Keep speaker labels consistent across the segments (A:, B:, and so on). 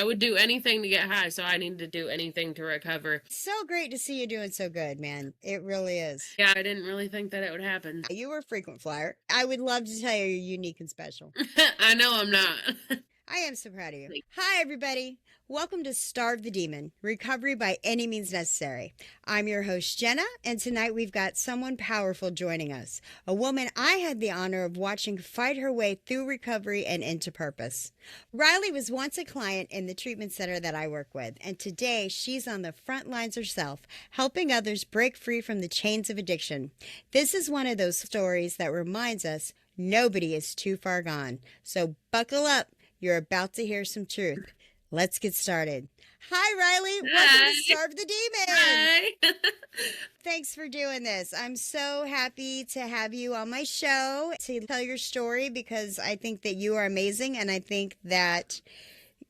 A: I would do anything to get high, so I need to do anything to recover.
B: So great to see you doing so good, man. It really is.
A: Yeah, I didn't really think that it would happen.
B: You were a frequent flyer. I would love to tell you you're unique and special.
A: I know I'm not.
B: I am so proud of you. Hi, everybody. Welcome to Starve the Demon, Recovery by Any Means Necessary. I'm your host, Jenna, and tonight we've got someone powerful joining us. A woman I had the honor of watching fight her way through recovery and into purpose. Rylie was once a client in the treatment center that I work with, and today she's on the front lines herself, helping others break free from the chains of addiction. This is one of those stories that reminds us nobody is too far gone. So buckle up. You're about to hear some truth. Let's get started. Hi, Rylie. Welcome to Starve the Demon.
A: Hi.
B: Thanks for doing this. I'm so happy to have you on my show to tell your story because I think that you are amazing and I think that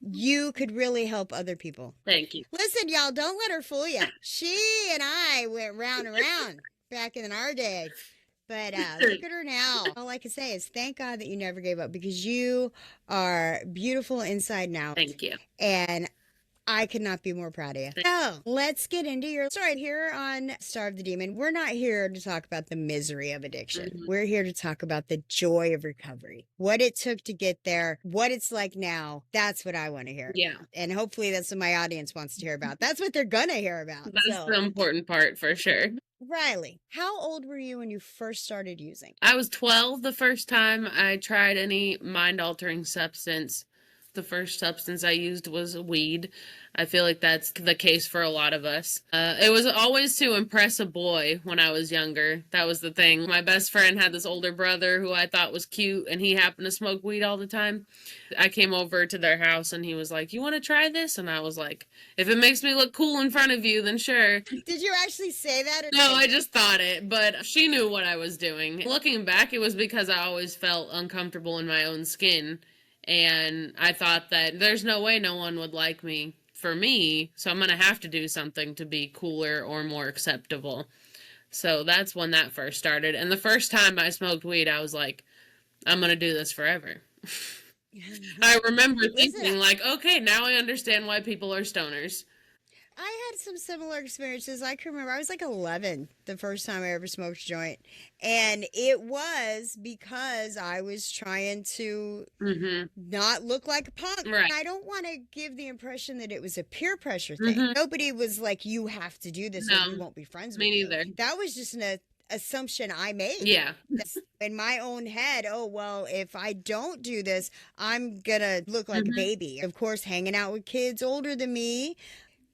B: you could really help other people.
A: Thank you.
B: Listen, y'all, don't let her fool you. She and I went round and round back in our day. But look at her now. All I can say is thank God that you never gave up because you are beautiful inside and out.
A: Thank you.
B: And I could not be more proud of you. So let's get into your story. Here on Starve the Demon, we're not here to talk about the misery of addiction. Mm-hmm. We're here to talk about the joy of recovery. What it took to get there, what it's like now. That's what I want to hear.
A: Yeah.
B: And hopefully that's what my audience wants to hear about. That's what they're going to hear about.
A: That's the important part for sure.
B: Rylie, how old were you when you first started using?
A: I was 12 the first time I tried any mind-altering substance. The first substance I used was weed. I feel like that's the case for a lot of us. It was always to impress a boy when I was younger. That was the thing. My best friend had this older brother who I thought was cute, and he happened to smoke weed all the time. I came over to their house, and he was like, "You want to try this?" And I was like, "If it makes me look cool in front of you, then sure."
B: Did you actually say that?
A: No, I just thought it, but she knew what I was doing. Looking back, it was because I always felt uncomfortable in my own skin. And I thought that there's no way no one would like me for me, so I'm going to have to do something to be cooler or more acceptable. So that's when that first started. And the first time I smoked weed, I was like, I'm going to do this forever. I remember thinking like, okay, now I understand why people are stoners.
B: I had some similar experiences. I can remember I was like 11 the first time I ever smoked a joint. And it was because I was trying to not look like a punk.
A: Right.
B: I don't want to give the impression that it was a peer pressure thing. Nobody was like, you have to do this or you won't be friends with you. Me neither. That was just an assumption I made. Yeah. In my own head, oh, well, if I don't do this, I'm going to look like a baby. Of course, hanging out with kids older than me.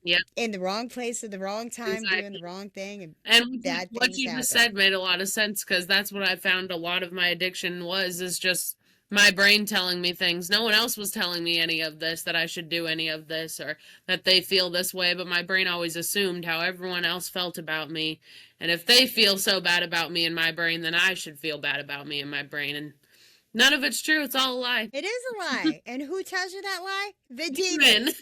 B: Yep. In the wrong place at the wrong time, doing the wrong thing. And bad
A: what you just said made a lot of sense because that's what I found a lot of my addiction is just my brain telling me things. No one else was telling me any of this, that I should do any of this or that they feel this way, but my brain always assumed how everyone else felt about me. And if they feel so bad about me in my brain, then I should feel bad about me in my brain. And none of it's true. It's all a lie.
B: It is a lie. And who tells you that lie? The demon.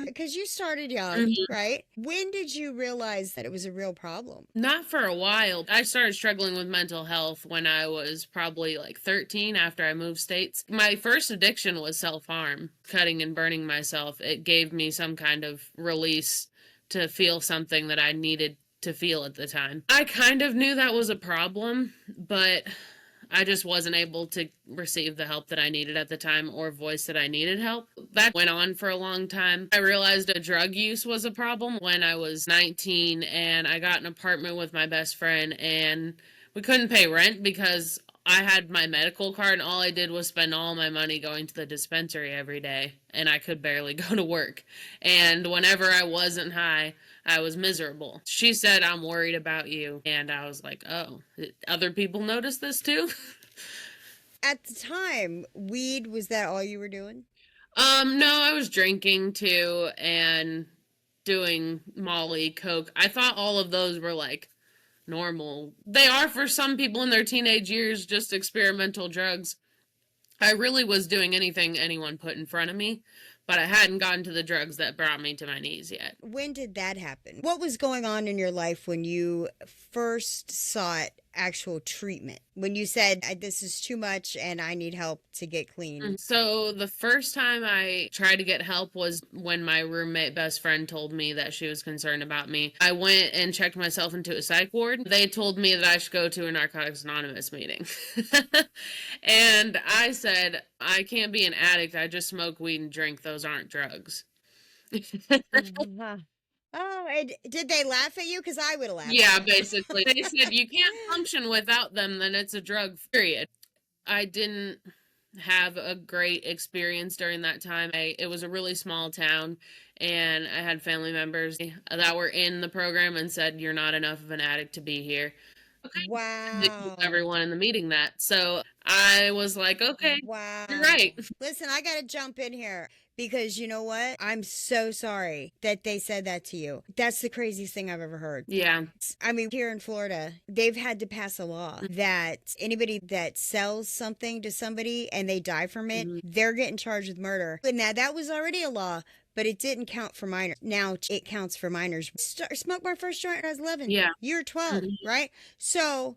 B: Because you started young, right? When did you realize that it was a real problem?
A: Not for a while. I started struggling with mental health when I was probably like 13 after I moved states. My first addiction was self-harm, cutting and burning myself. It gave me some kind of release to feel something that I needed to feel at the time. I kind of knew that was a problem, but I just wasn't able to receive the help that I needed at the time or voice that I needed help. That went on for a long time. I realized a drug use was a problem when I was 19 and I got an apartment with my best friend and we couldn't pay rent because I had my medical card and all I did was spend all my money going to the dispensary every day and I could barely go to work. And whenever I wasn't high, I was miserable. She said, "I'm worried about you." And I was like, oh, other people notice this too?
B: At the time, weed, was that all you were doing?
A: No, I was drinking too and doing Molly, Coke. I thought all of those were like normal. They are for some people in their teenage years, just experimental drugs. I really was doing anything anyone put in front of me. but I hadn't gotten to the drugs that brought me to my knees yet.
B: When did that happen? What was going on in your life when you first sought actual treatment? When you said, this is too much and I need help to get clean?
A: So the first time I tried to get help was when my roommate best friend told me that she was concerned about me. I went and checked myself into a psych ward. They told me that I should go to a Narcotics Anonymous meeting. And I said, I can't be an addict. I just smoke weed and drink. Those aren't drugs.
B: Oh, and did they laugh at you? Because I would have laughed.
A: Yeah, basically. They said, you can't function without them, then it's a drug, period. I didn't have a great experience during that time. It was a really small town, and I had family members that were in the program and said, you're not enough of an addict to be here. Okay.
B: Wow.
A: They told everyone in the meeting that. So I was like, okay,
B: wow,
A: you're right.
B: Listen, I got to jump in here. Because you know what? I'm so sorry that they said that to you. That's the craziest thing I've ever heard.
A: Yeah.
B: I mean, here in Florida, they've had to pass a law that anybody that sells something to somebody and they die from it, they're getting charged with murder. But now that was already a law, but it didn't count for minors. Now it counts for minors. Smoked my first joint when I was 11.
A: Yeah.
B: You were 12, right? So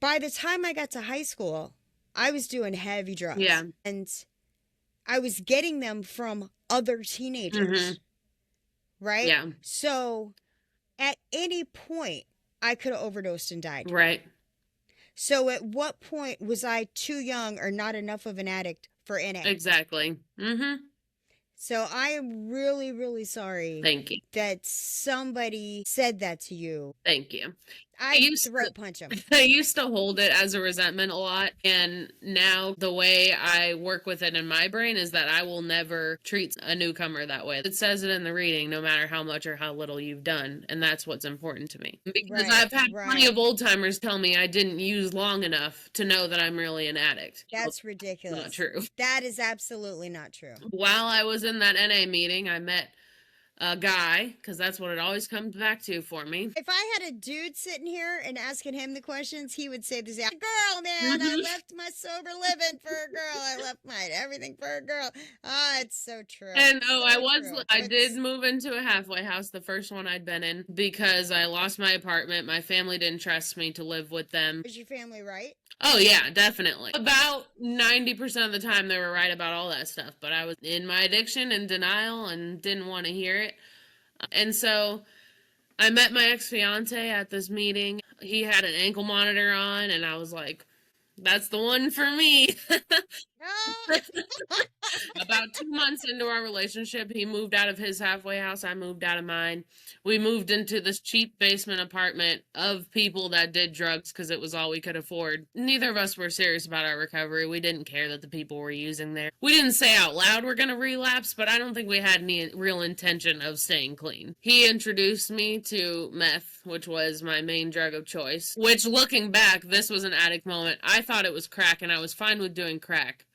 B: by the time I got to high school, I was doing heavy drugs.
A: Yeah.
B: And I was getting them from other teenagers, right?
A: Yeah.
B: So at any point, I could have overdosed and died.
A: Right.
B: So at what point was I too young or not enough of an addict for NA?
A: Exactly.
B: So I am really, really sorry.
A: Thank you.
B: That somebody said that to you.
A: Thank you.
B: I used to throat punch them.
A: I used to hold it as a resentment a lot, and now the way I work with it in my brain is that I will never treat a newcomer that way. It says it in the reading, no matter how much or how little you've done, and that's what's important to me. Because I've had plenty of old timers tell me I didn't use long enough to know that I'm really an addict.
B: That's ridiculous.
A: Not true.
B: That is absolutely not true.
A: While I was in that NA meeting, I met a guy, because that's what it always comes back to for me.
B: If I had a dude sitting here and asking him the questions, he would say this, girl, man, I left my sober living for a girl. I left my everything for a girl. Oh, it's so true.
A: And I did move into a halfway house, the first one I'd been in, because I lost my apartment. My family didn't trust me to live with them.
B: Was your family right?
A: Oh, yeah, definitely. About 90% of the time they were right about all that stuff, but I was in my addiction and denial and didn't want to hear it. And so I met my ex-fiance at this meeting. He had an ankle monitor on, and I was like, that's the one for me. About 2 months into our relationship, he moved out of his halfway house. I moved out of mine. We moved into this cheap basement apartment of people that did drugs because it was all we could afford. Neither of us were serious about our recovery. We didn't care that the people were using there. We didn't say out loud we're going to relapse, but I don't think we had any real intention of staying clean. He introduced me to meth, which was my main drug of choice, which looking back, this was an addict moment. I thought it was crack, and I was fine with doing crack.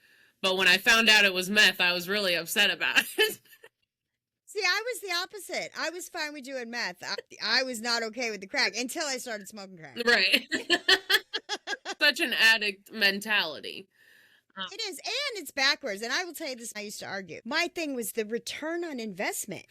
A: But when I found out it was meth, I was really upset about it.
B: See, I was the opposite. I was fine with doing meth. I was not okay with the crack until I started smoking crack.
A: Right. Such an addict mentality.
B: It is, and it's backwards. And I will tell you this, I used to argue. My thing was the return on investment,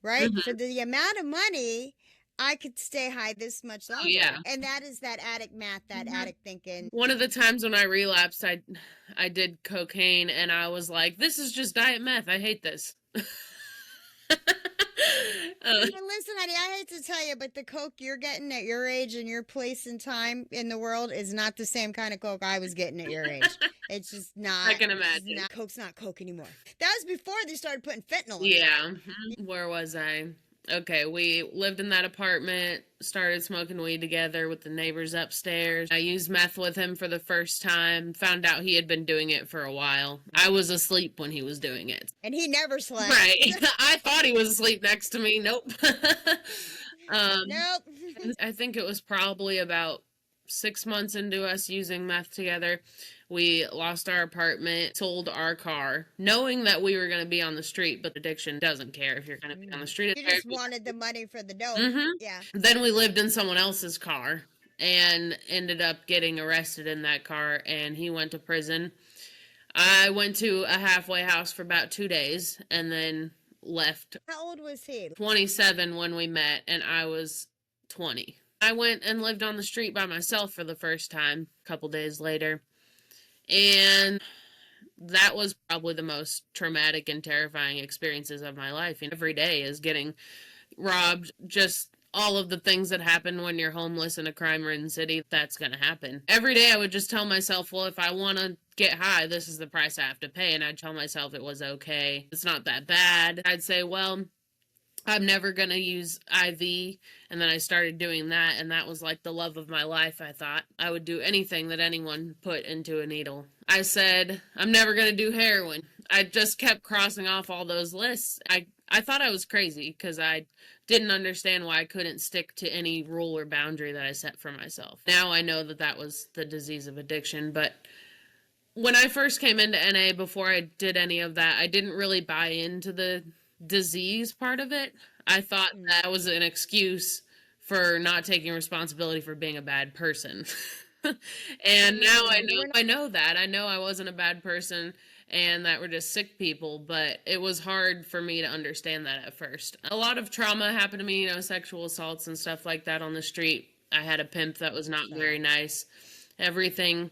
B: right? For the amount of money, I could stay high this much longer.
A: Yeah.
B: And that is that addict math, that addict thinking.
A: One of the times when I relapsed, I did cocaine, and I was like, this is just diet meth. I hate this.
B: Listen, honey, I hate to tell you, but the coke you're getting at your age and your place and time in the world is not the same kind of coke I was getting at your age. It's just not.
A: I can imagine.
B: Coke's not coke anymore. That was before they started putting fentanyl in it.
A: Yeah. Where was I? Okay, we lived in that apartment, started smoking weed together with the neighbors upstairs. I used meth with him for the first time, found out he had been doing it for a while. I was asleep when he was doing it.
B: And he never slept.
A: Right. I thought he was asleep next to me. Nope.
B: Nope.
A: I think it was probably about 6 months into us using meth together. We lost our apartment, sold our car, knowing that we were going to be on the street, but addiction doesn't care if you're going to be on the street.
B: You just wanted the money for the dope. Yeah.
A: Then we lived in someone else's car and ended up getting arrested in that car, and he went to prison. I went to a halfway house for about 2 days and then left.
B: How old was he?
A: 27 when we met, and I was 20. I went and lived on the street by myself for the first time a couple days later. And that was probably the most traumatic and terrifying experiences of my life. And every day is getting robbed, just all of the things that happen when you're homeless in a crime-ridden city, that's going to happen. Every day I would just tell myself, well, if I want to get high, this is the price I have to pay. And I'd tell myself it was okay. It's not that bad. I'd say, well, I'm never going to use IV. And then I started doing that, and that was like the love of my life. I thought I would do anything that anyone put into a needle. I said, I'm never going to do heroin. I just kept crossing off all those lists. I thought I was crazy because I didn't understand why I couldn't stick to any rule or boundary that I set for myself. Now I know that that was the disease of addiction, but when I first came into NA, before I did any of that, I didn't really buy into the disease part of it. I thought that was an excuse for not taking responsibility for being a bad person. And now I know that. I know I wasn't a bad person and that we're just sick people, but it was hard for me to understand that at first. A lot of trauma happened to me, sexual assaults and stuff like that on the street. I had a pimp that was not very nice. Everything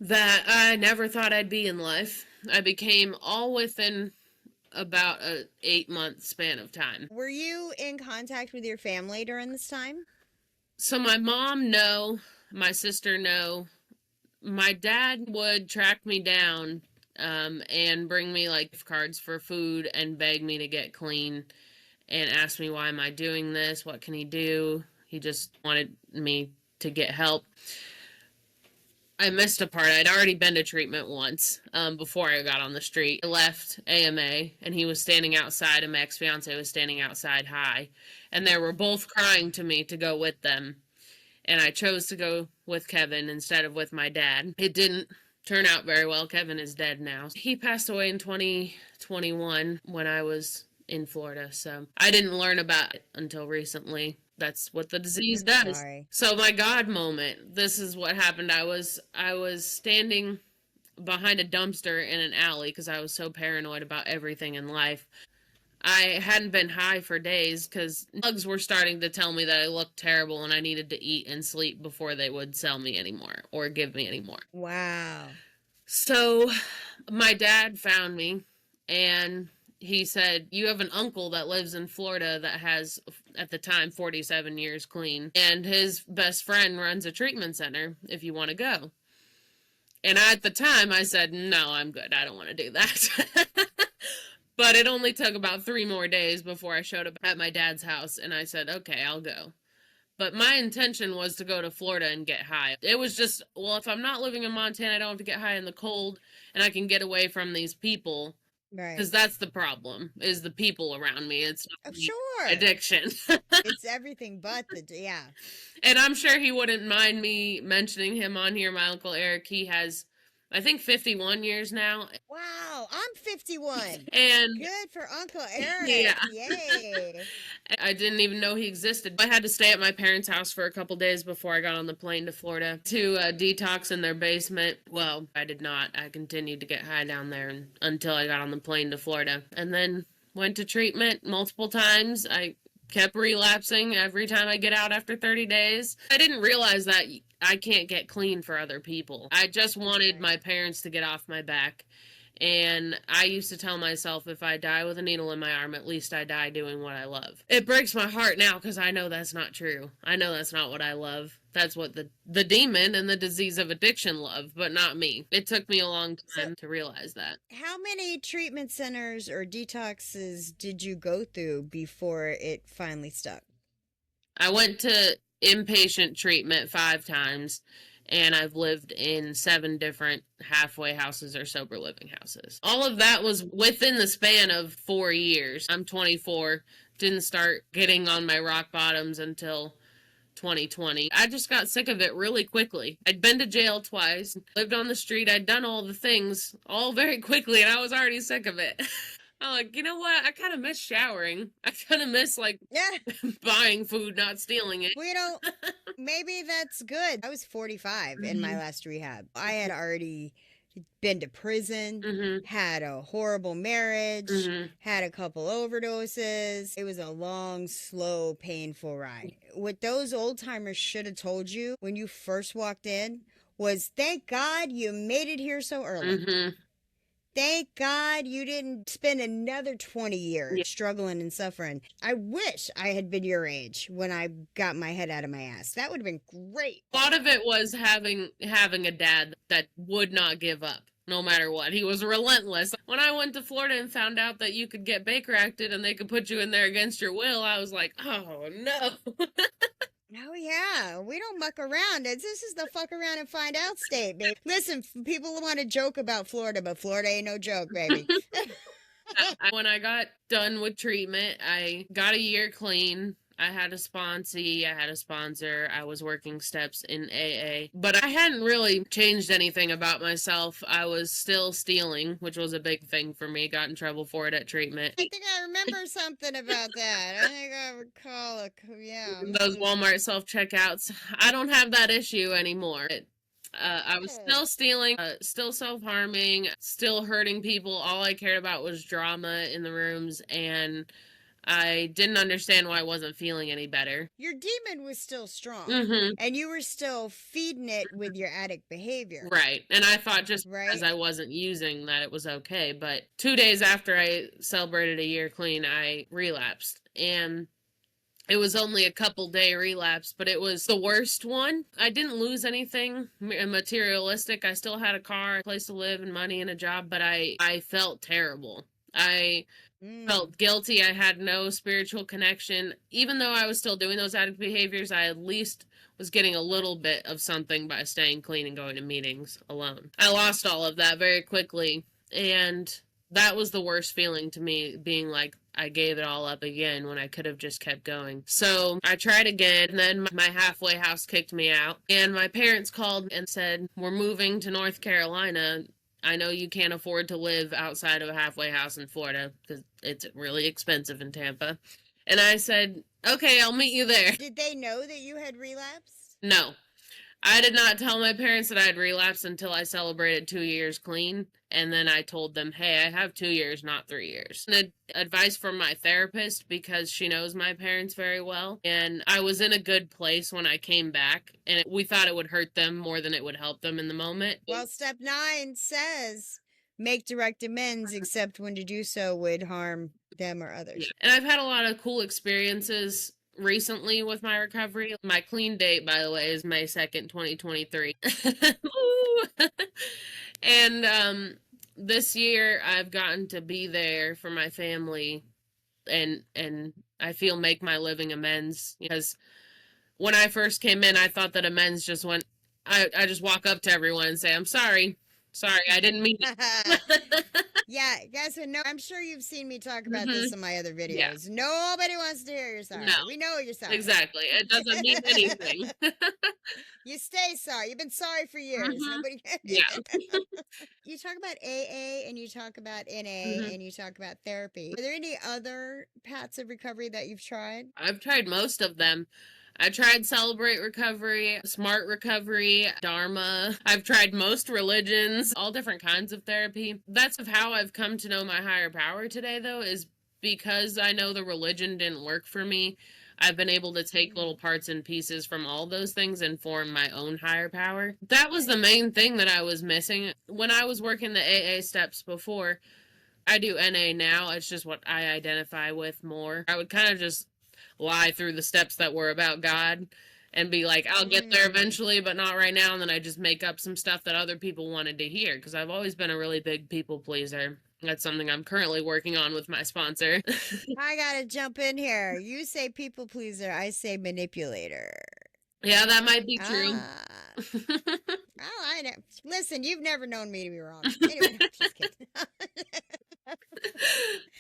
A: that I never thought I'd be in life. I became all within about a 8-month span of time.
B: Were you in contact with your family during this time?
A: So my mom, no. My sister, no. My dad would track me down and bring me like cards for food and beg me to get clean and ask me, why am I doing this? What can he do? He just wanted me to get help. I missed a part. I'd already been to treatment once before I got on the street. I left AMA, and he was standing outside, and my ex-fiance was standing outside high. And they were both crying to me to go with them. And I chose to go with Kevin instead of with my dad. It didn't turn out very well. Kevin is dead now. He passed away in 2021 when I was in Florida, so I didn't learn about it until recently. That's what the disease does.
B: Sorry.
A: So my God moment, this is what happened. I was standing behind a dumpster in an alley because I was so paranoid about everything in life. I hadn't been high for days because bugs were starting to tell me that I looked terrible and I needed to eat and sleep before they would sell me anymore or give me any more.
B: Wow.
A: So my dad found me and he said, you have an uncle that lives in Florida that has, at the time, 47 years clean. And his best friend runs a treatment center if you want to go. And at the time, I said, no, I'm good. I don't want to do that. But it only took about 3 more days before I showed up at my dad's house. And I said, okay, I'll go. But my intention was to go to Florida and get high. It was just, well, if I'm not living in Montana, I don't have to get high in the cold. And I can get away from these people.
B: Right.
A: Because that's the problem, is the people around me. It's not
B: sure.
A: addiction.
B: It's everything but yeah.
A: And I'm sure he wouldn't mind me mentioning him on here. My Uncle Eric, he has, I think, 51 years now.
B: Wow, I'm 51.
A: And
B: good for Uncle Eric.
A: Yeah.
B: Yay.
A: I didn't even know he existed. I had to stay at my parents' house for a couple days before I got on the plane to Florida to detox in their basement. Well, I did not. I continued to get high down there until I got on the plane to Florida. And then went to treatment multiple times. I kept relapsing every time I get out after 30 days. I didn't realize that I can't get clean for other people. I just wanted my parents to get off my back. And I used to tell myself, if I die with a needle in my arm, at least I die doing what I love. It breaks my heart now because I know that's not true. I know that's not what I love. That's what the demon and the disease of addiction love, but not me. It took me a long time to realize that.
B: How many treatment centers or detoxes did you go through before it finally stuck?
A: I went to inpatient treatment 5 times. And I've lived in 7 different halfway houses or sober living houses. All of that was within the span of 4 years. I'm 24, didn't start getting on my rock bottoms until 2020. I just got sick of it really quickly. I'd been to jail twice, lived on the street, I'd done all the things all very quickly, and I was already sick of it. I'm like, you know what? I kind of miss showering. I kind of miss, buying food, not stealing it.
B: Well, maybe that's good. I was 45 in my last rehab. I had already, been to prison, had a horrible marriage, had a couple overdoses. It was a long, slow, painful ride. What those old timers should have told you when you first walked in was, thank God you made it here so early. Thank God you didn't spend another 20 years struggling and suffering. I wish I had been your age when I got my head out of my ass. That would have been great.
A: A lot of it was having a dad that would not give up no matter what. He was relentless. When I went to Florida and found out that you could get Baker acted and they could put you in there against your will, I was like, oh no.
B: Oh, yeah. We don't muck around. This is the fuck around and find out state, baby. Listen, people want to joke about Florida, but Florida ain't no joke, baby.
A: When I got done with treatment, I got a year clean. I had a sponsee, I had a sponsor, I was working steps in AA, but I hadn't really changed anything about myself. I was still stealing, which was a big thing for me, got in trouble for it at treatment.
B: I think I remember something about that. I think I recall it, yeah.
A: Those Walmart self-checkouts, I don't have that issue anymore. I was still stealing, still self-harming, still hurting people. All I cared about was drama in the rooms, and I didn't understand why I wasn't feeling any better.
B: Your demon was still strong, and you were still feeding it with your addict behavior.
A: Right, and I thought just because I wasn't using that it was okay, but 2 days after I celebrated a year clean, I relapsed, and it was only a couple-day relapse, but it was the worst one. I didn't lose anything materialistic. I still had a car, a place to live, and money and a job, but I felt terrible. I felt guilty. I had no spiritual connection. Even though I was still doing those addict behaviors, I at least was getting a little bit of something by staying clean and going to meetings alone. I lost all of that very quickly, and that was the worst feeling to me, being like, I gave it all up again when I could have just kept going. So I tried again, and then my halfway house kicked me out, and my parents called and said, we're moving to North Carolina. I know you can't afford to live outside of a halfway house in Florida because it's really expensive in Tampa. And I said, okay, I'll meet you there.
B: Did they know that you had relapsed?
A: No. I did not tell my parents that I had relapsed until I celebrated 2 years clean. And then I told them, hey, I have 2 years, not 3 years. And advice from my therapist, because she knows my parents very well. And I was in a good place when I came back. And we thought it would hurt them more than it would help them in the moment.
B: Well, step 9 says, make direct amends, except when to do so would harm them or others.
A: Yeah. And I've had a lot of cool experiences recently with my recovery. My clean date, by the way, is May 2nd, 2023. And this year I've gotten to be there for my family and I feel make my living amends, because when I first came in, I thought that amends just went, I just walk up to everyone and say, I'm sorry, I didn't mean it.
B: Yeah, guys, no, I'm sure you've seen me talk about this in my other videos. Yeah. Nobody wants to hear you're sorry. No. We know you're sorry.
A: Exactly. It doesn't mean anything.
B: You stay sorry. You've been sorry for years. Nobody.
A: Yeah.
B: You talk about AA and you talk about NA and you talk about therapy. Are there any other paths of recovery that you've tried?
A: I've tried most of them. I tried Celebrate Recovery, Smart Recovery, Dharma. I've tried most religions, all different kinds of therapy. That's how I've come to know my higher power today, though, is because I know the religion didn't work for me. I've been able to take little parts and pieces from all those things and form my own higher power. That was the main thing that I was missing. When I was working the AA steps before, I do NA now. It's just what I identify with more. I would kind of just lie through the steps that were about God and be like, I'll get there eventually, but not right now. And then I just make up some stuff that other people wanted to hear, because I've always been a really big people pleaser. That's something I'm currently working on with my sponsor.
B: I gotta jump in here. You say people pleaser, I say manipulator.
A: Yeah, that might be true.
B: Oh, I know. Listen, you've never known me to be wrong. Anyway, just kidding.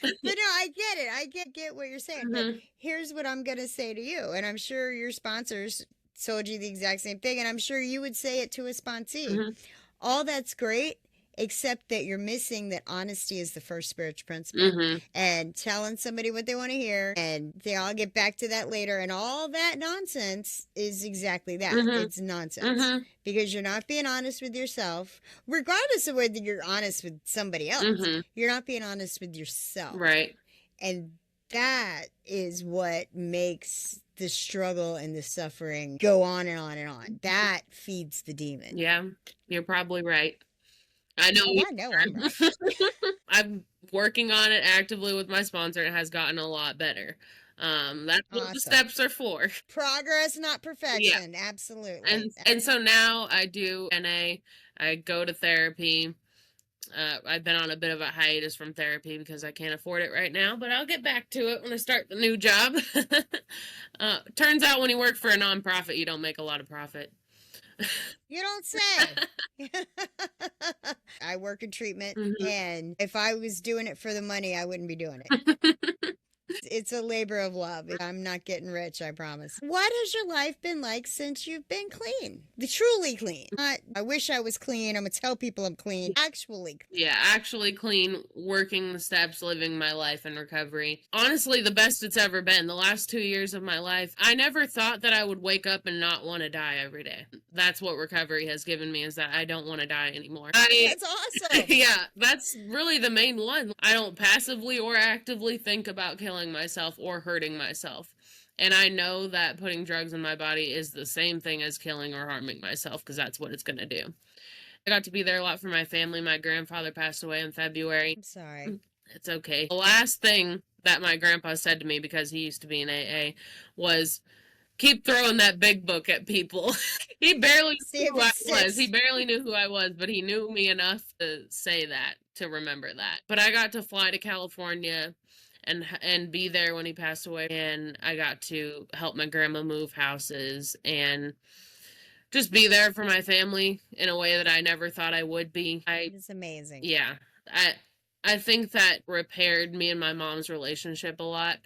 B: But no, I get it. I get what you're saying. But here's what I'm going to say to you. And I'm sure your sponsors told you the exact same thing. And I'm sure you would say it to a sponsee. All that's great. except that you're missing that honesty is the first spiritual principle. And telling somebody what they want to hear, and they all get back to that later, and all that nonsense is exactly that. It's nonsense. Because you're not being honest with yourself, regardless of whether you're honest with somebody else. You're not being honest with yourself.
A: Right.
B: And that is what makes the struggle and the suffering go on and on and on. That feeds the demon.
A: Yeah, you're probably right. I know.
B: Oh, I know I'm right.
A: I'm working on it actively with my sponsor, and it has gotten a lot better. That's what the steps are for.
B: Progress, not perfection. Yeah. Absolutely.
A: And so now I do NA. I go to therapy. I've been on a bit of a hiatus from therapy because I can't afford it right now, but I'll get back to it when I start the new job. Turns out when you work for a nonprofit, you don't make a lot of profit.
B: You don't say. I work in treatment, and if I was doing it for the money, I wouldn't be doing it. It's a labor of love. I'm not getting rich, I promise. What has your life been like since you've been clean? Truly clean. Not, I wish I was clean. I'm going to tell people I'm clean. Actually clean.
A: Yeah, actually clean, working the steps, living my life in recovery. Honestly, the best it's ever been. The last 2 years of my life, I never thought that I would wake up and not want to die every day. That's what recovery has given me, is that I don't want to die anymore.
B: That's awesome.
A: Yeah, that's really the main one. I don't passively or actively think about killing myself or hurting myself. And I know that putting drugs in my body is the same thing as killing or harming myself, because that's what it's going to do. I got to be there a lot for my family. My grandfather passed away in February.
B: I'm sorry.
A: It's okay. The last thing that my grandpa said to me, because he used to be in AA, was, keep throwing that big book at people. He barely knew who I was. He barely knew who I was, but he knew me enough to say that, to remember that. But I got to fly to California and be there when he passed away, and I got to help my grandma move houses and just be there for my family in a way that I never thought I would be.
B: It's amazing.
A: Yeah. I think that repaired me and my mom's relationship a lot.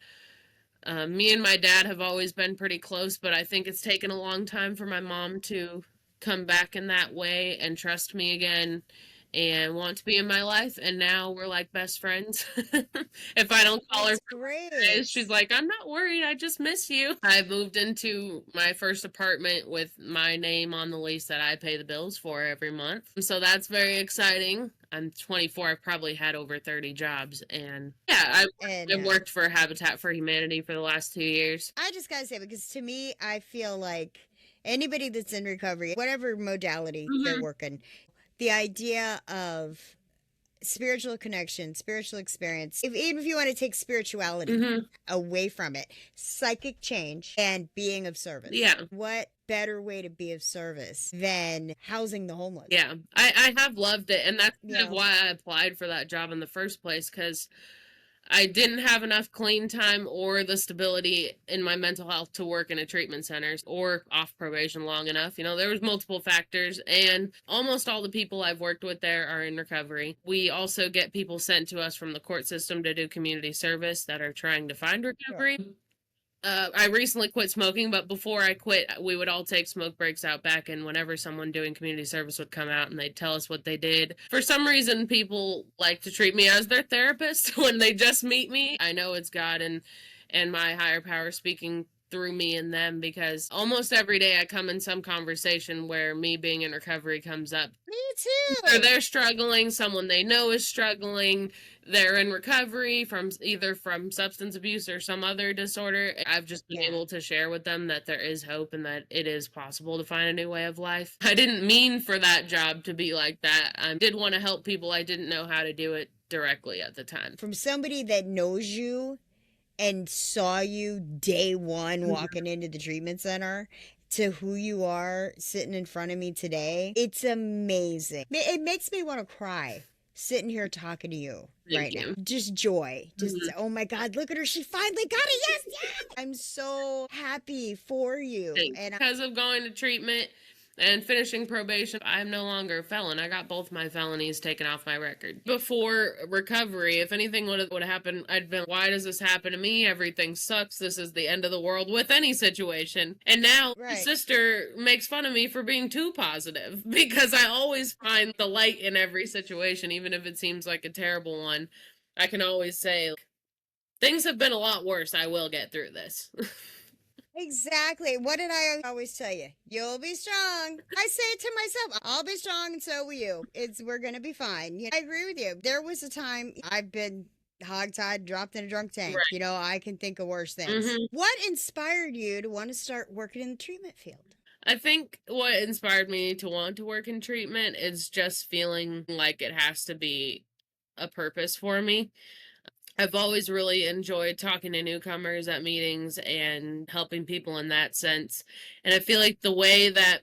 A: Me and my dad have always been pretty close, but I think it's taken a long time for my mom to come back in that way and trust me again and want to be in my life, and now we're like best friends. If I don't call her,
B: great.
A: She's like, I'm not worried, I just miss you. I moved into my first apartment with my name on the lease that I pay the bills for every month, so that's very exciting. I'm 24. I've probably had over 30 jobs, and yeah, I've worked for Habitat for Humanity for the last 2 years.
B: I just gotta say, because to me, I feel like anybody that's in recovery, whatever modality they're working, the idea of spiritual connection, spiritual experience, even if you want to take spirituality away from it, psychic change and being of service.
A: Yeah.
B: What better way to be of service than housing the homeless?
A: Yeah, I have loved it, and that's kind of why I applied for that job in the first place, because I didn't have enough clean time or the stability in my mental health to work in a treatment center or off probation long enough. You know, there was multiple factors, and almost all the people I've worked with there are in recovery. We also get people sent to us from the court system to do community service that are trying to find recovery. Sure. I recently quit smoking, but before I quit, we would all take smoke breaks out back, and whenever someone doing community service would come out and they'd tell us what they did. For some reason, people like to treat me as their therapist when they just meet me. I know it's God and my higher power speaking through me and them, because almost every day I come in some conversation where me being in recovery comes up.
B: Me too.
A: Or they're struggling, someone they know is struggling, they're in recovery from either from substance abuse or some other disorder. I've just been able to share with them that there is hope and that it is possible to find a new way of life. I didn't mean for that job to be like that. I did want to help people. I didn't know how to do it directly at the time.
B: From somebody that knows you and saw you day one walking into the treatment center to who you are sitting in front of me today, it's amazing. It makes me want to cry sitting here talking to you right now. Just joy. Just, oh my God, look at her. She finally got it. Yes, yes. I'm so happy for you.
A: And because of going to treatment And finishing probation, I'm no longer a felon. I got both my felonies taken off my record. Before recovery, if anything would have happened, I'd been, why does this happen to me? Everything sucks. This is the end of the world with any situation. And now my sister makes fun of me for being too positive because I always find the light in every situation, even if it seems like a terrible one. I can always say, things have been a lot worse. I will get through this.
B: Exactly. What did I always tell you? You'll be strong. I say it to myself. I'll be strong and so will you. We're going to be fine. I agree with you. There was a time I've been hogtied, dropped in a drunk tank.
A: Right.
B: I can think of worse things. What inspired you to want to start working in the treatment field?
A: I think what inspired me to want to work in treatment is just feeling like it has to be a purpose for me. I've always really enjoyed talking to newcomers at meetings and helping people in that sense. And I feel like the way that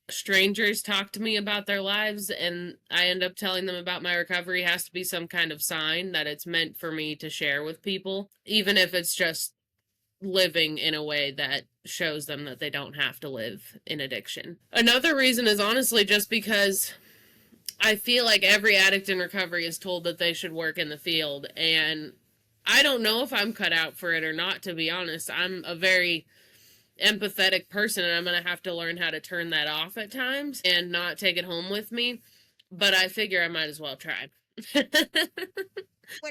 A: strangers talk to me about their lives and I end up telling them about my recovery has to be some kind of sign that it's meant for me to share with people, even if it's just living in a way that shows them that they don't have to live in addiction. Another reason is honestly just because I feel like every addict in recovery is told that they should work in the field, and I don't know if I'm cut out for it or not, to be honest. I'm a very empathetic person, and I'm going to have to learn how to turn that off at times and not take it home with me, but I figure I might as well try.
B: When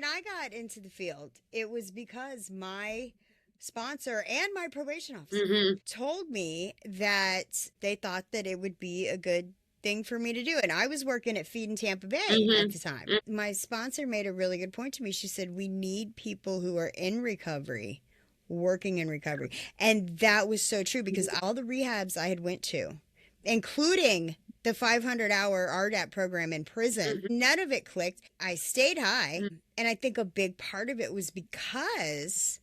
B: I got into the field, it was because my sponsor and my probation officer told me that they thought that it would be a good thing for me to do. And I was working at Feed in Tampa Bay at the time. My sponsor made a really good point to me. She said, we need people who are in recovery, working in recovery. And that was so true because all the rehabs I had went to, including the 500-hour RDAP program in prison, none of it clicked. I stayed high. And I think a big part of it was because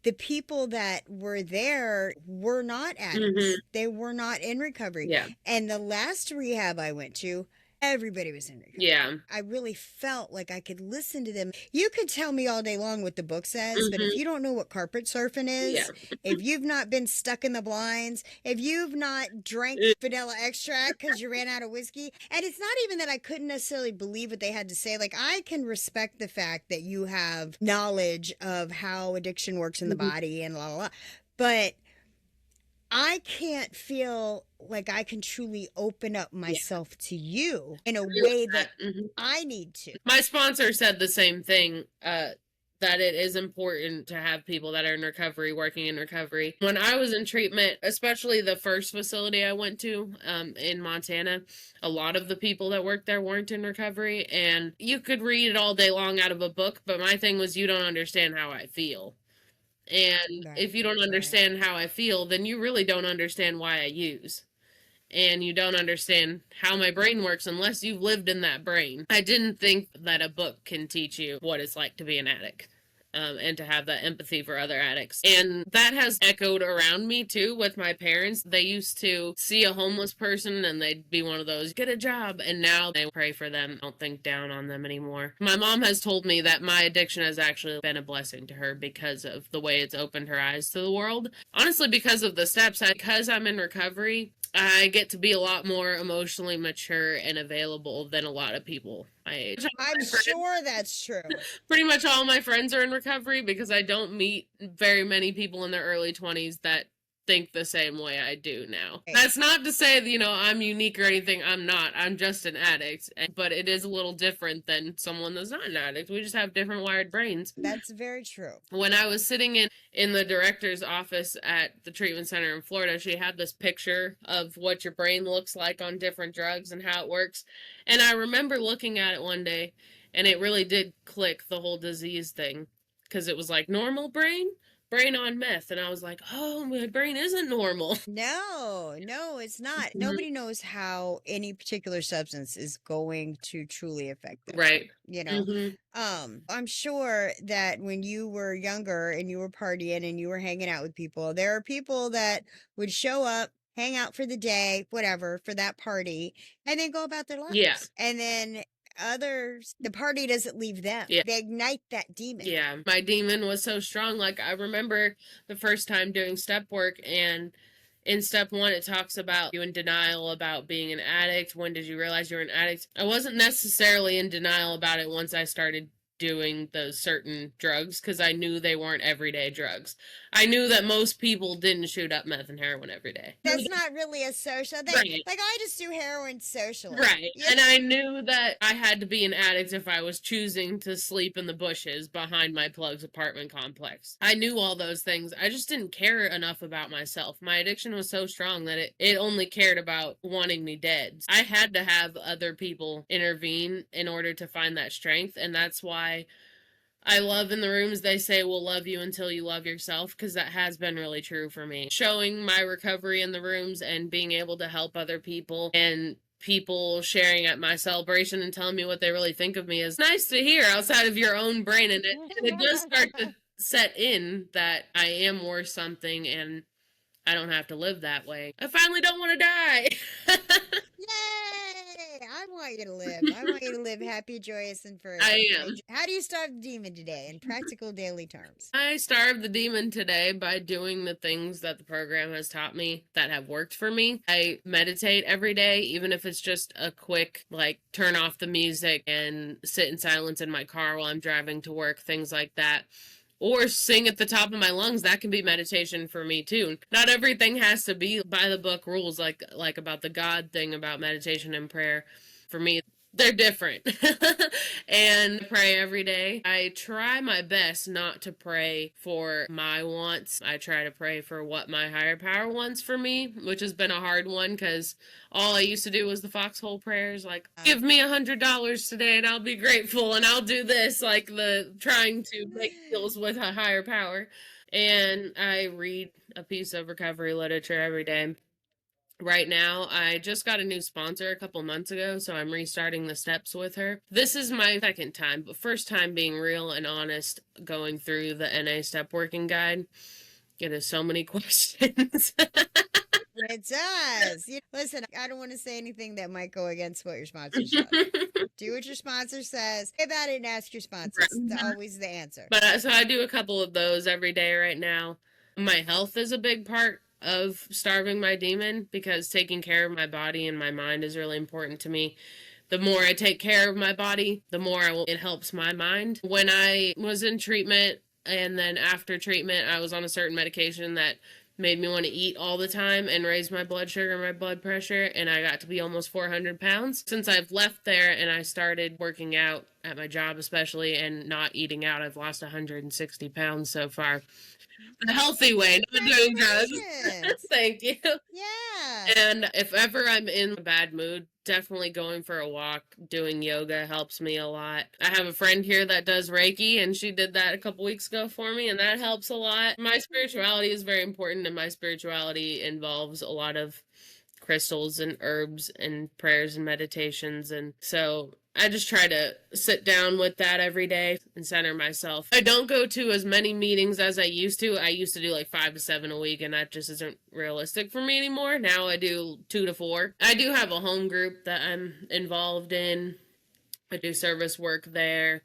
B: the people that were there were not addicts. They were not in recovery.
A: Yeah.
B: And the last rehab I went to, everybody was in recovery.
A: Yeah.
B: I really felt like I could listen to them. You could tell me all day long what the book says, but if you don't know what carpet surfing is, if you've not been stuck in the blinds, if you've not drank vanilla extract because you ran out of whiskey, and it's not even that I couldn't necessarily believe what they had to say. Like, I can respect the fact that you have knowledge of how addiction works in the body and la la la, but I can't feel like I can truly open up myself to you in a way that I need to.
A: My sponsor said the same thing, that it is important to have people that are in recovery, working in recovery. When I was in treatment, especially the first facility I went to in Montana, a lot of the people that worked there weren't in recovery, and you could read it all day long out of a book, but my thing was, you don't understand how I feel. And if you don't understand how I feel, then you really don't understand why I use. And you don't understand how my brain works unless you've lived in that brain. I didn't think that a book can teach you what it's like to be an addict. And to have that empathy for other addicts. And that has echoed around me too with my parents. They used to see a homeless person and they'd be one of those, get a job. And now they pray for them. Don't think down on them anymore. My mom has told me that my addiction has actually been a blessing to her because of the way it's opened her eyes to the world. Honestly, because of the steps, because I'm in recovery, I get to be a lot more emotionally mature and available than a lot of people my age.
B: I'm sure that's true.
A: Pretty much all my friends are in recovery because I don't meet very many people in their early 20s that think the same way I do now. That's not to say that, I'm unique or anything. I'm not. I'm just an addict. But it is a little different than someone that's not an addict. We just have different wired brains.
B: That's very true.
A: When I was sitting in the director's office at the treatment center in Florida, she had this picture of what your brain looks like on different drugs and how it works. And I remember looking at it one day, and it really did click, the whole disease thing. Because it was like, normal brain on meth, and I was like, oh, my brain isn't normal.
B: No, it's not. Nobody knows how any particular substance is going to truly affect them.
A: Right.
B: I'm sure that when you were younger and you were partying and you were hanging out with people, there are people that would show up, hang out for the day, whatever, for that party, and then go about their lives.
A: Yeah.
B: And then others, the party doesn't leave them.
A: Yeah.
B: They ignite that demon.
A: Yeah. My demon was so strong. Like, I remember the first time doing step work, and In step 1, it talks about you in denial about being an addict. When did you realize you were an addict? I wasn't necessarily in denial about it once I started doing those certain drugs, because I knew they weren't everyday drugs. I knew that most people didn't shoot up meth and heroin every day.
B: That's not really a social thing.
A: Right.
B: Like, I just do heroin socially.
A: Right. And I knew that I had to be an addict if I was choosing to sleep in the bushes behind my plug's apartment complex. I knew all those things. I just didn't care enough about myself. My addiction was so strong that it only cared about wanting me dead. I had to have other people intervene in order to find that strength, and that's why I love in the rooms they say we'll love you until you love yourself, because that has been really true for me. Showing my recovery in the rooms and being able to help other people, and people sharing at my celebration and telling me what they really think of me is nice to hear outside of your own brain, and it does start to set in that I am worth something and I don't have to live that way. I finally don't want to die.
B: Yay! I want you to live. I want you to live happy, joyous, and forever.
A: I am.
B: How do you starve the demon today in practical daily terms?
A: I starved the demon today by doing the things that the program has taught me that have worked for me. I meditate every day, even if it's just a quick, like, turn off the music and sit in silence in my car while I'm driving to work, things like that. Or sing at the top of my lungs. That can be meditation for me too. Not everything has to be by the book rules, like about the God thing about meditation and prayer. For me, they're different. And pray every day. I try my best not to pray for my wants. I try to pray for what my higher power wants for me, which has been a hard one, because all I used to do was the foxhole prayers, like, give me $100 today and I'll be grateful and I'll do this, like the trying to make deals with a higher power. And I read a piece of recovery literature every day. Right now, I just got a new sponsor a couple months ago, so I'm restarting the steps with her. This is my second time, but first time being real and honest going through the NA step working guide. It has so many questions.
B: It does. Listen, I don't want to say anything that might go against what your sponsor says. Do what your sponsor says. Say about it and ask your sponsor. It's always the answer.
A: But so I do a couple of those every day right now. My health is a big part of starving my demon, because taking care of my body and my mind is really important to me. The more I take care of my body, the more it helps my mind. When I was in treatment and then after treatment, I was on a certain medication that made me want to eat all the time and raise my blood sugar and my blood pressure, and I got to be almost 400 pounds. Since I've left there and I started working out at my job especially and not eating out, I've lost 160 pounds so far. The healthy way, not doing drugs. Thank you.
B: Yeah.
A: And if ever I'm in a bad mood, definitely going for a walk, doing yoga helps me a lot. I have a friend here that does Reiki, and she did that a couple weeks ago for me, and that helps a lot. My spirituality is very important, and my spirituality involves a lot of crystals and herbs and prayers and meditations, and so I just try to sit down with that every day and center myself. I don't go to as many meetings as I used to. I used to do like 5 to 7 a week, and that just isn't realistic for me anymore. Now I do 2 to 4. I do have a home group that I'm involved in. I do service work there.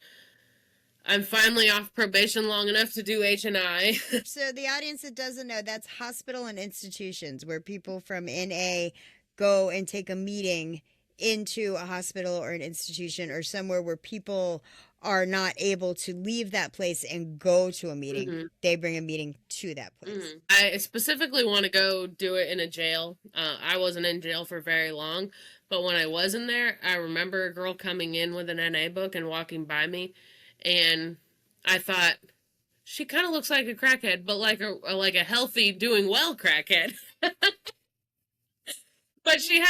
A: I'm finally off probation long enough to do H&I.
B: So the audience that doesn't know, that's hospital and institutions where people from NA go and take a meeting into a hospital or an institution or somewhere where people are not able to leave that place and go to a meeting. Mm-hmm. They bring a meeting to that place. Mm-hmm.
A: I specifically want to go do it in a jail. I wasn't in jail for very long, but when I was in there, I remember a girl coming in with an NA book and walking by me, and I thought, she kind of looks like a crackhead, but like a healthy, doing well crackhead. But she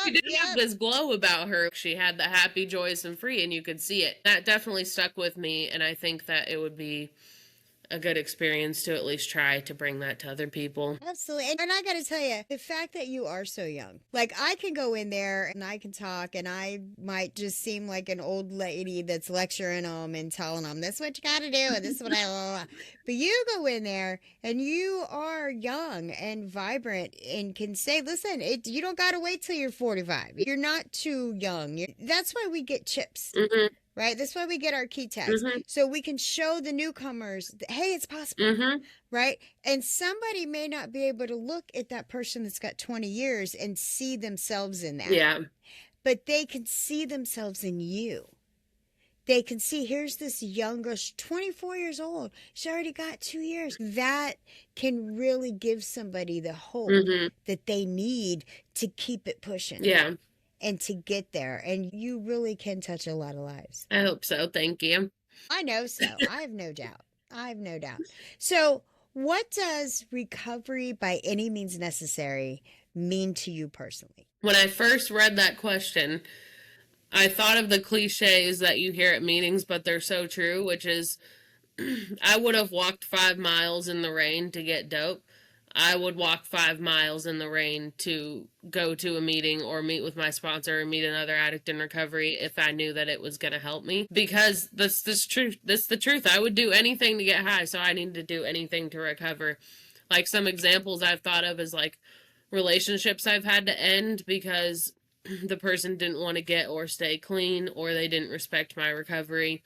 A: didn't have this glow about her. She had the happy, joyous, and free, and you could see it. That definitely stuck with me, and I think that it would be a good experience to at least try to bring that to other people.
B: Absolutely. And I gotta tell you, the fact that you are so young, like I can go in there and I can talk and I might just seem like an old lady that's lecturing them and telling them this is what you gotta do and this is what but you go in there and you are young and vibrant and can say, listen, you don't gotta wait till you're 45. You're not too young. That's why we get chips. Mm-hmm. right? That's why we get our key tags.
A: Mm-hmm.
B: So we can show the newcomers, hey, it's possible,
A: Mm-hmm.
B: right? And somebody may not be able to look at that person that's got 20 years and see themselves in that.
A: Yeah.
B: But they can see themselves in you. They can see, here's this younger, 24 years old. She's already got 2 years. That can really give somebody the hope
A: Mm-hmm.
B: that they need to keep it pushing.
A: Yeah.
B: And to get there. And you really can touch a lot of lives.
A: I hope so. Thank you.
B: I know so. I have no doubt. I have no doubt. So, what does recovery by any means necessary mean to you personally?
A: When I first read that question, I thought of the cliches that you hear at meetings, but they're so true, which is I would have walked 5 miles in the rain to get dope. I would walk 5 miles in the rain to go to a meeting or meet with my sponsor or meet another addict in recovery if I knew that it was going to help me. Because that's the truth. That's the truth. I would do anything to get high, so I need to do anything to recover. Like some examples I've thought of is like relationships I've had to end because the person didn't want to get or stay clean or they didn't respect my recovery.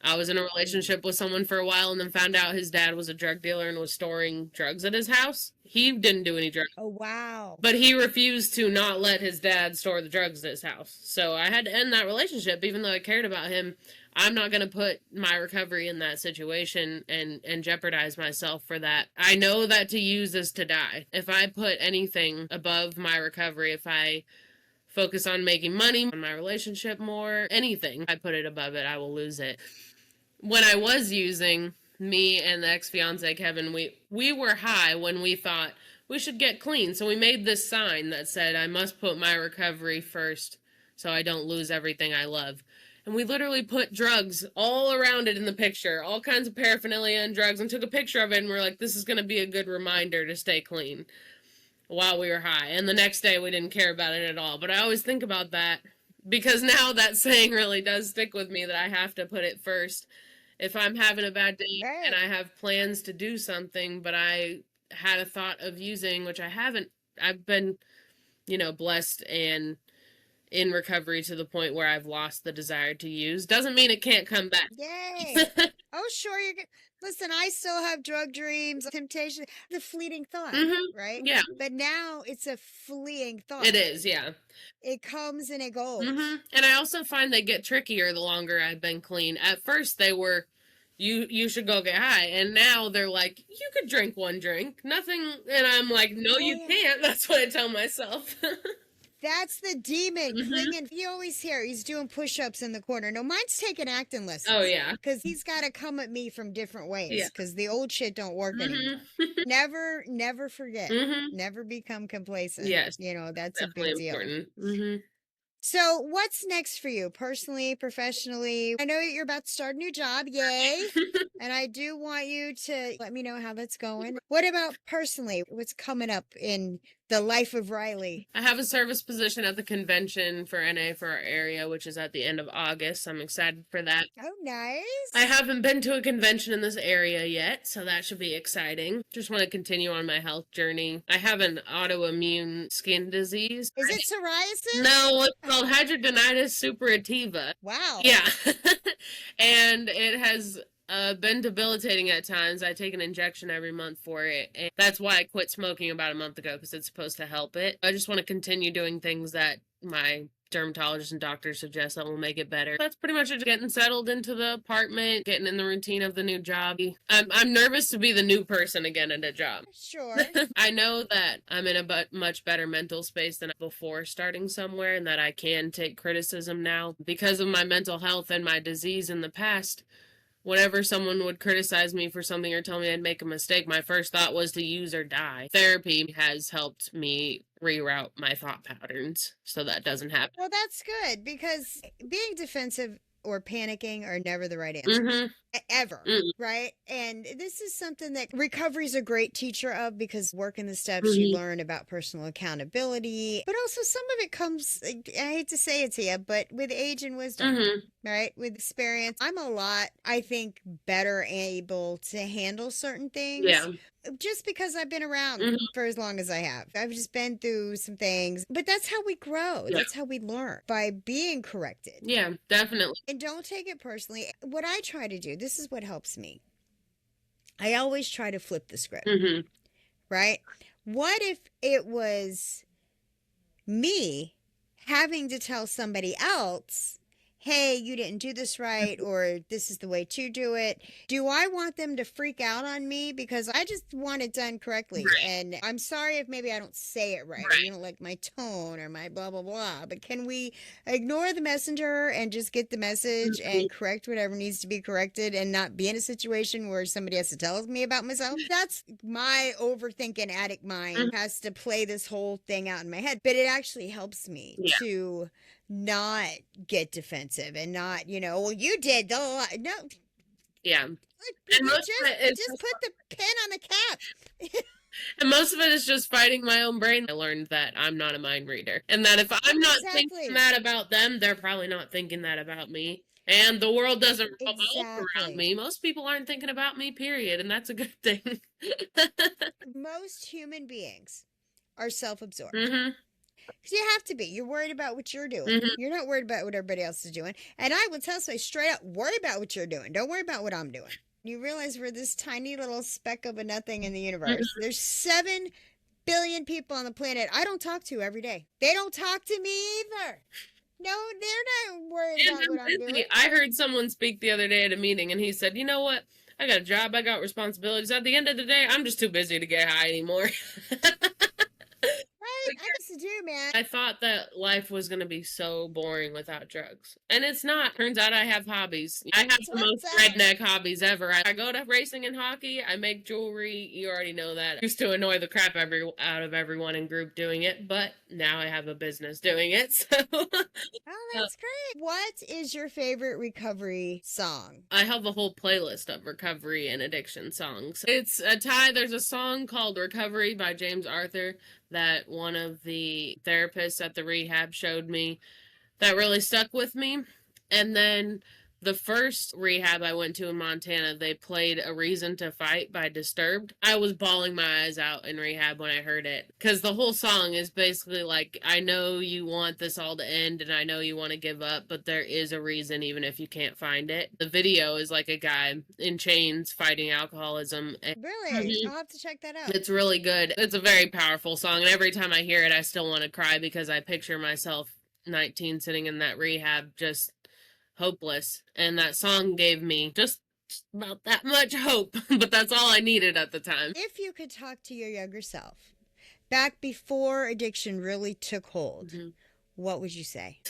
A: I was in a relationship with someone for a while and then found out his dad was a drug dealer and was storing drugs at his house. He didn't do any drugs.
B: Oh, wow.
A: But he refused to not let his dad store the drugs at his house. So I had to end that relationship even though I cared about him. I'm not going to put my recovery in that situation and jeopardize myself for that. I know that to use is to die. If I put anything above my recovery, if I focus on making money, on my relationship more, anything, I put it above it, I will lose it. When I was using, me and the ex-fiance Kevin, we were high when we thought we should get clean. So we made this sign that said, I must put my recovery first so I don't lose everything I love. And we literally put drugs all around it in the picture, all kinds of paraphernalia and drugs, and took a picture of it, and we're like, this is going to be a good reminder to stay clean while we were high. And the next day we didn't care about it at all. But I always think about that because now that saying really does stick with me that I have to put it first. If I'm having a bad day and I have plans to do something, but I had a thought of using, which I haven't, I've been, blessed and in recovery to the point where I've lost the desire to use. Doesn't mean it can't come back.
B: Yay. Oh, sure. Listen, I still have drug dreams, temptation, the fleeting thought, right?
A: Yeah.
B: But now it's a fleeing thought.
A: It is, yeah.
B: It comes and it goes.
A: And I also find they get trickier the longer I've been clean. At first they were, you should go get high. And now they're like, you could drink one drink. Nothing. And I'm like, no, you can't. That's what I tell myself.
B: That's the demon clinging. You always hear he's doing push-ups in the corner. No, mine's taking acting lessons.
A: Oh, yeah.
B: Because he's got to come at me from different ways. Because the old shit don't work anymore. Never forget. Never become complacent.
A: Yes.
B: That's
A: definitely
B: a big deal.
A: Important.
B: So what's next for you, personally, professionally? I know you're about to start a new job. Yay. And I do want you to let me know how that's going. What about personally? What's coming up in the life of Rylie?
A: I have a service position at the convention for NA for our area, which is at the end of August. I'm excited for that.
B: Oh, nice.
A: I haven't been to a convention in this area yet, so that should be exciting. Just want to continue on my health journey. I have an autoimmune skin disease.
B: Is it psoriasis?
A: No, it's called hidradenitis suppurativa.
B: Wow.
A: Yeah. And it has been debilitating at times. I take an injection every month for it, and that's why I quit smoking about a month ago, because it's supposed to help it. I just want to continue doing things that my dermatologist and doctor suggest that will make it better. That's pretty much it. Getting settled into the apartment, getting in the routine of the new job. I'm nervous to be the new person again at a job.
B: Sure.
A: I know that I'm in a much better mental space than before starting somewhere, and that I can take criticism now. Because of my mental health and my disease in the past, whenever someone would criticize me for something or tell me I'd make a mistake, my first thought was to use or die. Therapy has helped me reroute my thought patterns so that doesn't happen.
B: Well, that's good, because being defensive or panicking are never the right answer. Ever. Right? And this is something that recovery is a great teacher of, because working the steps you learn about personal accountability, but also some of it comes, I hate to say it to you, but with age and wisdom, right? With experience. I'm a lot, I think, better able to handle certain things just because I've been around
A: Mhm.
B: for as long as I have. I've just been through some things, but that's how we grow.
A: Yeah.
B: That's how we learn, by being corrected.
A: Yeah, definitely.
B: And don't take it personally. What I try to do, this is what helps me. I always try to flip the script,
A: Mhm.
B: right? What if it was me having to tell somebody else, hey, you didn't do this right, or this is the way to do it? Do I want them to freak out on me because I just want it done correctly?
A: Right.
B: And I'm sorry if maybe I don't say it right, or you
A: Right.
B: don't like my tone or my blah, blah, blah. But can we ignore the messenger and just get the message
A: Mhm.
B: and correct whatever needs to be corrected and not be in a situation where somebody has to tell me about myself? That's my overthinking addict mind
A: Mhm.
B: has to play this whole thing out in my head. But it actually helps me
A: Yeah.
B: to not get defensive and not, well, you did the no.
A: Yeah. And
B: You
A: most of it is
B: just put the pin on the cap.
A: and most of it is just fighting my own brain. I learned that I'm not a mind reader. And that if I'm not thinking
B: Exactly.
A: that about them, they're probably not thinking that about me. And the world doesn't revolve around
B: Exactly.
A: me. Most people aren't thinking about me, period. And that's a good thing.
B: Most human beings are self-absorbed.
A: hmm
B: Because you have to be. You're worried about what you're doing.
A: hmm
B: You're not worried about what everybody else is doing. And I would tell somebody straight up, worry about what you're doing. Don't worry about what I'm doing. You realize we're this tiny little speck of a nothing in the universe.
A: hmm
B: There's 7 billion people on the planet I don't talk to every day. They don't talk to me either. No, they're not worried
A: And
B: about what I'm
A: I'm
B: doing.
A: busy. I heard someone speak the other day at a meeting, and he said, "You know what? I got a job. I got responsibilities. At the end of the day, I'm just too busy to get high anymore."
B: Right? I used to do, man.
A: I thought that life was going to be so boring without drugs. And it's not. Turns out I have hobbies. I have the most redneck hobbies ever. I go to racing and hockey. I make jewelry. You already know that. I used to annoy the crap out of everyone in group doing it, but now I have a business doing it. So
B: Oh, that's great. What is your favorite recovery song?
A: I have a whole playlist of recovery and addiction songs. It's a tie. There's a song called Recovery by James Arthur that one of the therapists at the rehab showed me that really stuck with me. And then the first rehab I went to in Montana, they played A Reason to Fight by Disturbed. I was bawling my eyes out in rehab when I heard it. Because the whole song is basically like, I know you want this all to end and I know you want to give up, but there is a reason even if you can't find it. The video is like a guy in chains fighting alcoholism.
B: Really? I'll have to check that out.
A: It's really good. It's a very powerful song. And every time I hear it, I still want to cry because I picture myself 19 sitting in that rehab just hopeless, and that song gave me just about that much hope. But that's all I needed at the time.
B: If you could talk to your younger self back before addiction really took hold, what would you say?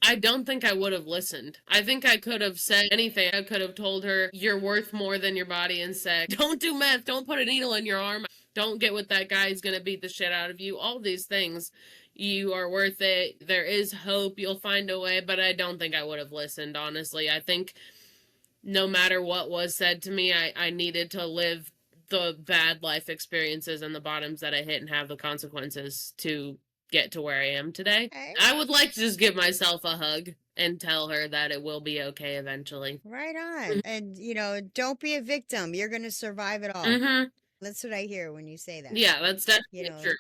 A: I don't think I would have listened. I think I could have said anything. I could have told her, you're worth more than your body and said, don't do meth, don't put a needle in your arm, don't get with that guy who's going to beat the shit out of you. All these things. You are worth it. There is hope. You'll find a way. But I don't think I would have listened, honestly. I think no matter what was said to me, I needed to live the bad life experiences and the bottoms that I hit and have the consequences to get to where I am today.
B: Okay.
A: I would like to just give myself a hug and tell her that it will be okay eventually.
B: Right on. And, don't be a victim. You're going to survive it all. That's what I hear when you say that.
A: Yeah, that's definitely true.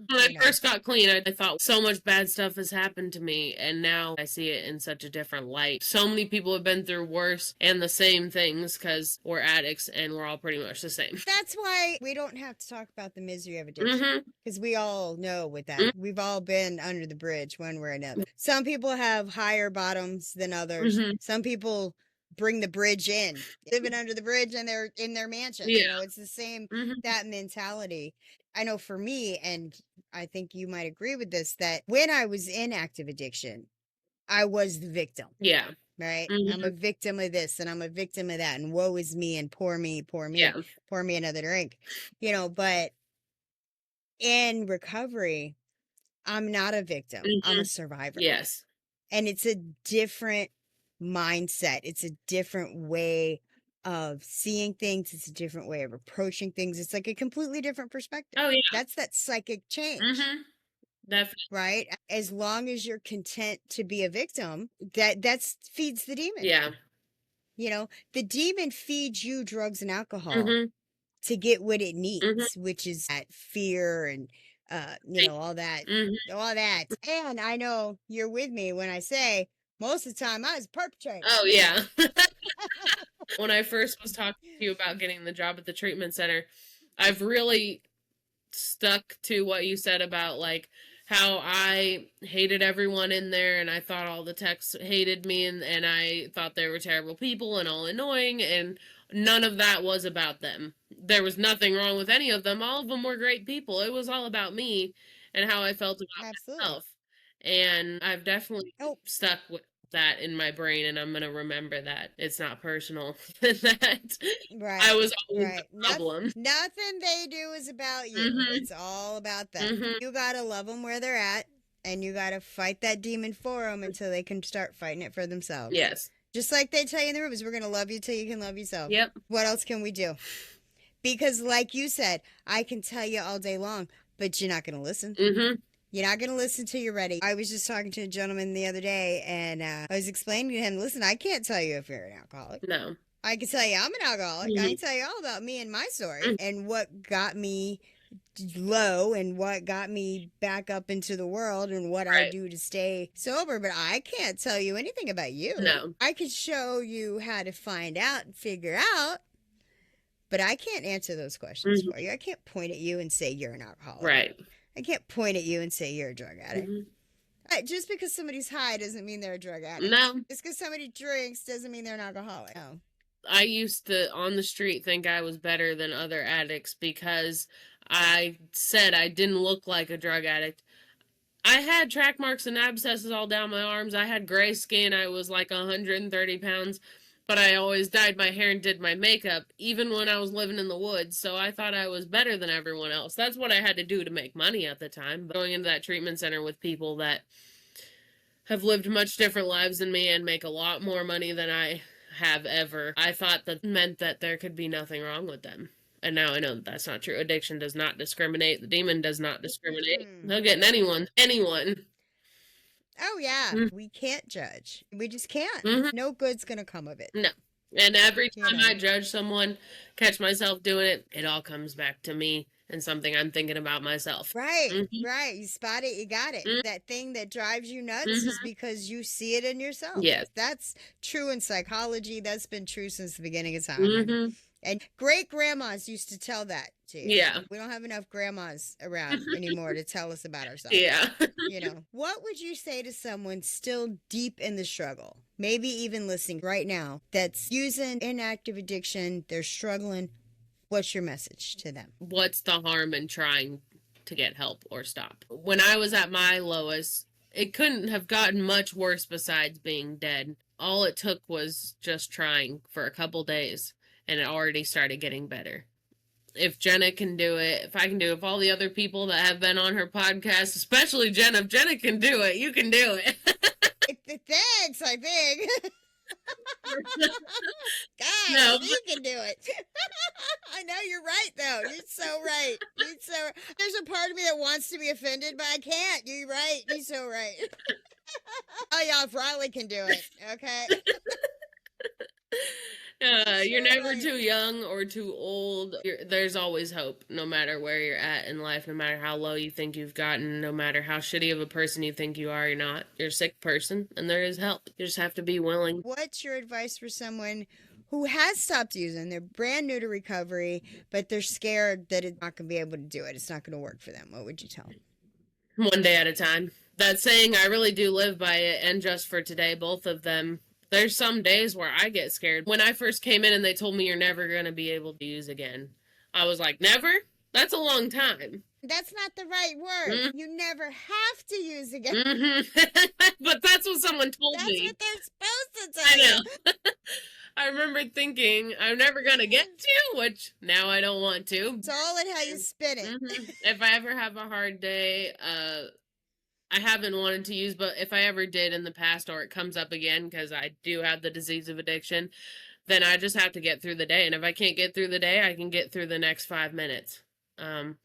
A: When I first got clean, I thought so much bad stuff has happened to me, and now I see it in such a different light. So many people have been through worse and the same things because we're addicts and we're all pretty much the same.
B: That's why we don't have to talk about the misery of addiction because we all know with that. We've all been under the bridge one way or another. Some people have higher bottoms than others. Some people bring the bridge in, living under the bridge and they're in their mansion. It's the same, that mentality. I know for me, and I think you might agree with this, that when I was in active addiction, I was the victim.
A: Yeah.
B: Right? I'm a victim of this and I'm a victim of that, and woe is me and poor me, pour me another drink. But in recovery, I'm not a victim. I'm a survivor.
A: Yes.
B: And it's a different mindset. It's a different way of seeing things. It's a different way of approaching things. It's like a completely different perspective.
A: Oh, yeah.
B: That's that psychic change.
A: Definitely.
B: Right? As long as you're content to be a victim, that feeds the demon.
A: Yeah.
B: The demon feeds you drugs and alcohol to get what it needs, which is that fear and all that, all that. And I know you're with me when I say most of the time I was perpetrating.
A: Oh yeah. When I first was talking to you about getting the job at the treatment center, I've really stuck to what you said about like how I hated everyone in there and I thought all the techs hated me and I thought they were terrible people and all annoying, and none of that was about them. There was nothing wrong with any of them. All of them were great people. It was all about me and how I felt about myself. And I've definitely stuck with that in my brain, and I'm going to remember that it's not personal. That I was always the problem.
B: Nothing they do is about you. It's all about them. You got to love them where they're at, and you got to fight that demon for them until they can start fighting it for themselves.
A: Yes.
B: Just like they tell you in the movies, we're going to love you till you can love yourself.
A: Yep.
B: What else can we do? Because like you said, I can tell you all day long, but you're not going to listen. You're not going to listen till you're ready. I was just talking to a gentleman the other day, and I was explaining to him, listen, I can't tell you if you're an alcoholic.
A: No.
B: I can tell you I'm an alcoholic. I can tell you all about me and my story and what got me low and what got me back up into the world and what I do to stay sober. But I can't tell you anything about you.
A: No.
B: I could show you how to find out and figure out, but I can't answer those questions for you. I can't point at you and say you're an alcoholic.
A: Right.
B: I can't point at you and say you're a drug addict. Just because somebody's high doesn't mean they're a drug addict.
A: No.
B: Just because somebody drinks doesn't mean they're an alcoholic. No.
A: I used to, on the street, think I was better than other addicts because I said I didn't look like a drug addict. I had track marks and abscesses all down my arms. I had gray skin. I was like 130 pounds. But I always dyed my hair and did my makeup, even when I was living in the woods, so I thought I was better than everyone else. That's what I had to do to make money at the time. But going into that treatment center with people that have lived much different lives than me and make a lot more money than I have ever, I thought that meant that there could be nothing wrong with them. And now I know that that's not true. Addiction does not discriminate. The demon does not discriminate. They'll get anyone.
B: Oh, yeah. We can't judge. We just can't. No good's going to come of it.
A: No. And every time I judge someone, catch myself doing it, it all comes back to me and something I'm thinking about myself.
B: Right. Right. You spot it. You got it. That thing that drives you nuts is because you see it in yourself.
A: Yes.
B: That's true in psychology. That's been true since the beginning of time. And great grandmas used to tell that to you.
A: Yeah.
B: We don't have enough grandmas around anymore to tell us about ourselves.
A: Yeah.
B: What would you say to someone still deep in the struggle, maybe even listening right now, that's using inactive addiction, they're struggling? What's your message to them?
A: What's the harm in trying to get help or stop? When I was at my lowest, it couldn't have gotten much worse besides being dead. All it took was just trying for a couple days. And it already started getting better. If Jenna can do it, if I can do it, if all the other people that have been on her podcast, especially Jenna, if Jenna can do it, you can do it.
B: Thanks, I think. God,
A: No.
B: You can do it. I know you're right, though. You're so right. There's a part of me that wants to be offended, but I can't. You're right. You're so right. Oh, yeah, if Rylie can do it, okay?
A: You're never too young or too old. There's always hope, no matter where you're at in life, no matter how low you think you've gotten, no matter how shitty of a person you think you are or not. You're a sick person, and there is help. You just have to be willing.
B: What's your advice for someone who has stopped using? They're brand new to recovery, but they're scared that it's not going to be able to do it. It's not going to work for them. What would you tell them?
A: One day at a time. That saying, I really do live by it, and just for today, both of them. There's some days where I get scared. When I first came in and they told me you're never going to be able to use again, I was like, never? That's a long time.
B: That's not the right word. You never have to use again.
A: But that's what someone told me.
B: That's what they're supposed to tell you.
A: I know. I remember thinking, I'm never going to get to, which now I don't want to.
B: It's all in how you spin it.
A: If I ever have a hard day, I haven't wanted to use, but if I ever did in the past or it comes up again because I do have the disease of addiction, then I just have to get through the day. And if I can't get through the day, I can get through the next 5 minutes. And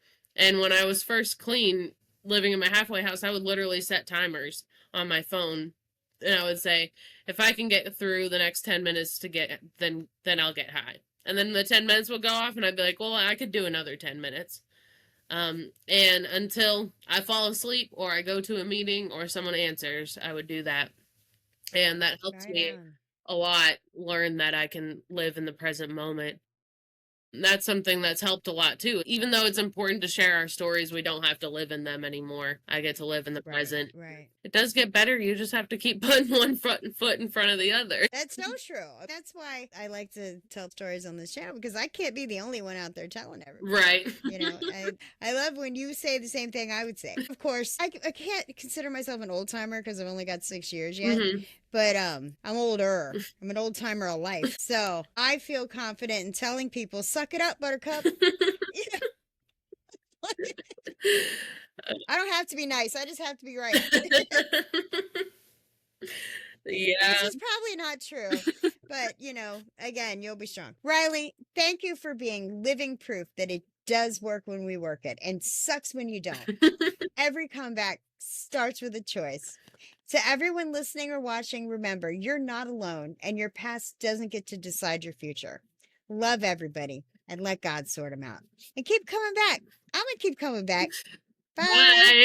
A: when I was first clean, living in my halfway house, I would literally set timers on my phone And I would say, if I can get through the next 10 minutes to get, then I'll get high. And then the 10 minutes will go off and I'd be like, well, I could do another 10 minutes. And until I fall asleep or I go to a meeting or someone answers, I would do that. And that helps
B: Right
A: me
B: on.
A: a lot learn that I can live in the present moment. That's something that's helped a lot too. Even though it's important to share our stories, we don't have to live in them anymore. I get to live in the
B: Right,
A: present.
B: right.
A: It does get better. You just have to keep putting one foot in front of the other.
B: That's so true. That's why I like to tell stories on this channel, because I can't be the only one out there telling everybody.
A: Right.
B: You know, I love when you say the same thing I would say. Of course, I can't consider myself an old timer because I've only got 6 years yet.
A: Mm-hmm.
B: But I'm older. I'm an old timer of life. So I feel confident in telling people, suck it up, buttercup. I don't have to be nice. I just have to be right.
A: Yeah.
B: Which is probably not true. But, again, you'll be strong. Rylie, thank you for being living proof that it does work when we work it and sucks when you don't. Every comeback starts with a choice. To everyone listening or watching, remember, you're not alone and your past doesn't get to decide your future. Love everybody and let God sort them out. And keep coming back. I'm going to keep coming back. Bye.
A: Bye.